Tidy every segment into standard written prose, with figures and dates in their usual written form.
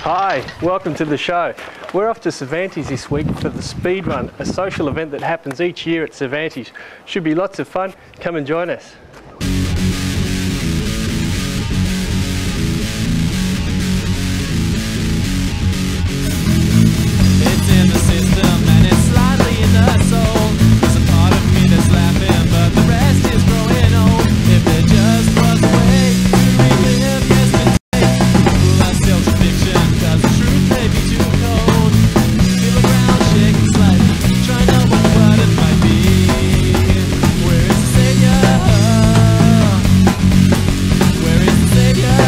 Hi, welcome to the show. We're off to Cervantes this week for the Speed Run, a social event that happens each year at Cervantes. Should be lots of fun. Come and join us. It's in the system and it's slightly in the soul. There's a part of me that's laughing, but the rest is growing old. If there just was a way to relive yesterday, like self-fiction, cause the truth may be too cold. Feel the ground shaking slightly, trying to know what it might be. Where is the savior? Where is the savior?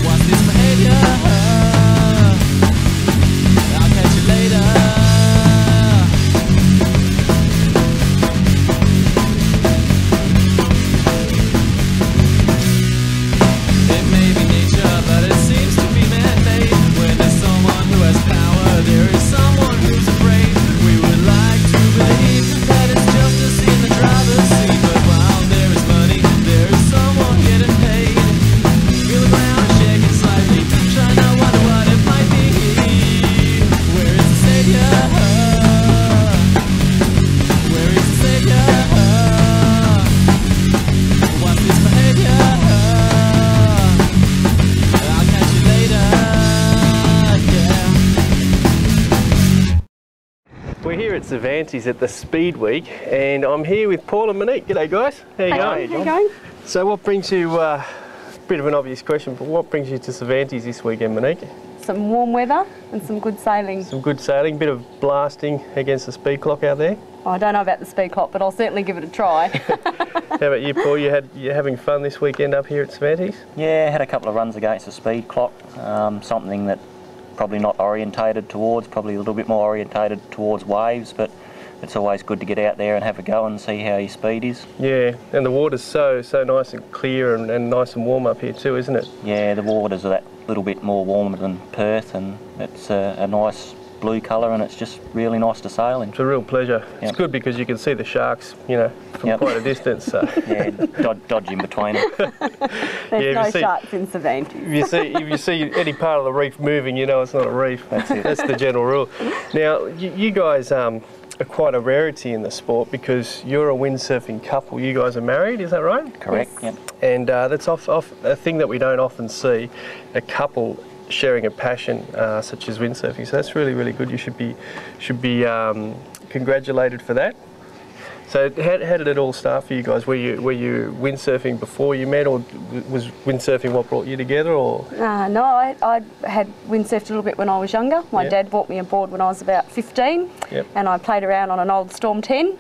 What's this behavior? I'll catch you later. It may be nature, but it seems to be man-made. When there's someone who has power, there is someone who's afraid. We would like to believe that it's justice in the driver's seat, but while there is money, there is someone getting paid. Feel the ground shaking slightly, trying to wonder what it might be. Where is the savior? Where is the savior? What's this behavior? I'll catch you later. Yeah. We're here at Cervantes at the Speed Week, and I'm here with Paul and Monique. G'day guys. How you going? How you going? So what brings you, bit of an obvious question, but what brings you to Cervantes this weekend, Monique? Some warm weather and some good sailing. Some good sailing, bit of blasting against the speed clock out there. Oh, I don't know about the speed clock, but I'll certainly give it a try. How about you, Paul? You're having fun this weekend up here at Cervantes? Yeah, had a couple of runs against the speed clock, something that probably not orientated towards, probably a little bit more orientated towards waves, but it's always good to get out there and have a go and see how your speed is. Yeah, and the water's so nice and clear and nice and warm up here too, isn't it? Yeah, the waters are that little bit more warmer than Perth, and it's a nice blue colour, and it's just really nice to sail in. It's a real pleasure. Yep. It's good because you can see the sharks, you know, from Yep. quite a distance. So. Yeah, dodge in between them. There's no if you see- sharks in Cervantes. If you see any part of the reef moving, you know it's not a reef. That's it. That's the general rule. Now, you guys are quite a rarity in the sport because you're a windsurfing couple. You guys are married, is that right? Correct, Yes. yep. And that's off a thing that we don't often see, a couple sharing a passion such as windsurfing. So that's really, really good. You should be congratulated for that. So how did it all start for you guys? Were you windsurfing before you met, or was windsurfing what brought you together? Or No, I had windsurfed a little bit when I was younger. My Yep. dad bought me a board when I was about 15, Yep. and I played around on an old Storm 10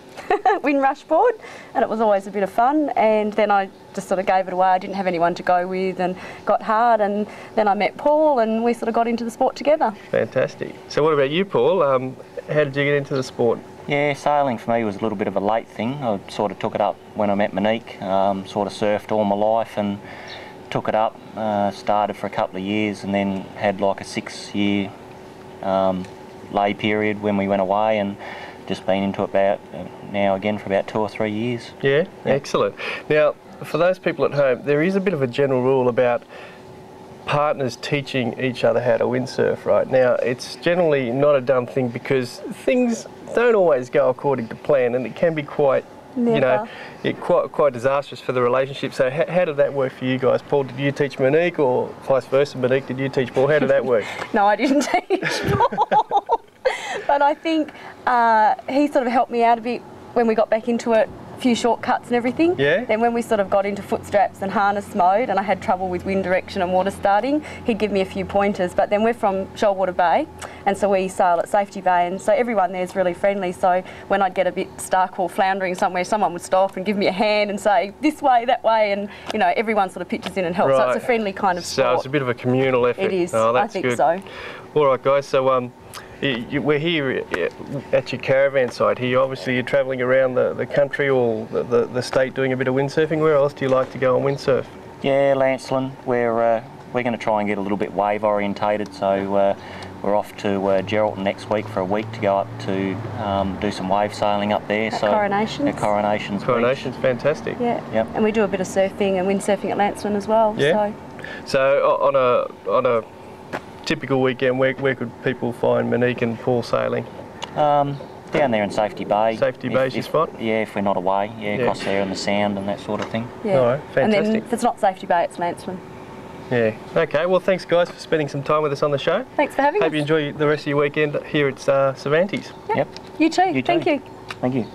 wind rush board, and it was always a bit of fun. And then I just sort of gave it away. I didn't have anyone to go with, and got hard. And then I met Paul, and we sort of got into the sport together. fantastic. So what about you, Paul? How did you get into the sport? Yeah, sailing for me was a little bit of a late thing. I sort of took it up when I met Monique, sort of surfed all my life and took it up, started for a couple of years and then had like a 6-year lay period when we went away, and just been into it about now again for about 2 or 3 years. Yeah, excellent. Now, for those people at home, there is a bit of a general rule about partners teaching each other how to windsurf, right? Now, it's generally not a done thing because things don't always go according to plan, and it can be quite, you know, quite disastrous for the relationship. So how did that work for you guys? Paul, did you teach Monique, or vice versa? Monique, did you teach Paul? How did that work? No, I didn't teach Paul. But I think he sort of helped me out a bit when we got back into it, a few shortcuts and everything. Yeah. Then when we sort of got into foot straps and harness mode, and I had trouble with wind direction and water starting, he'd give me a few pointers. But then we're from Shoalwater Bay, and so we sail at Safety Bay, and so everyone there's really friendly. So when I'd get a bit stuck or floundering somewhere, someone would stop and give me a hand and say, this way, that way, and you know, everyone sort of pitches in and helps. Right. So it's a friendly kind of sport. So it's a bit of a communal effort. It is, Oh, I that's think good. so. All right, guys, so we're here at your caravan site here. Obviously, you're travelling around the country or the state doing a bit of windsurfing. Where else do you like to go and windsurf? Yeah, Lancelin, we're going to try and get a little bit wave orientated, so we're off to Geraldton next week for a week to go up to do some wave sailing up there. At Coronations. At Coronations. Coronations, fantastic. Yeah, Yep. and we do a bit of surfing and windsurfing at Lancelin as well. Yeah. So So on a typical weekend, where could people find Monique and Paul sailing? Down there in Safety Bay. Safety Bay's your spot? Yeah, if we're not away. Yeah, across there in the Sound and that sort of thing. Yeah. All right, fantastic. And then if it's not Safety Bay, it's Mansman. Yeah. Okay. Well, thanks guys for spending some time with us on the show. Thanks for having us. Hope you enjoy the rest of your weekend here at Cervantes. Yep. You too. You too. Thank you. Thank you.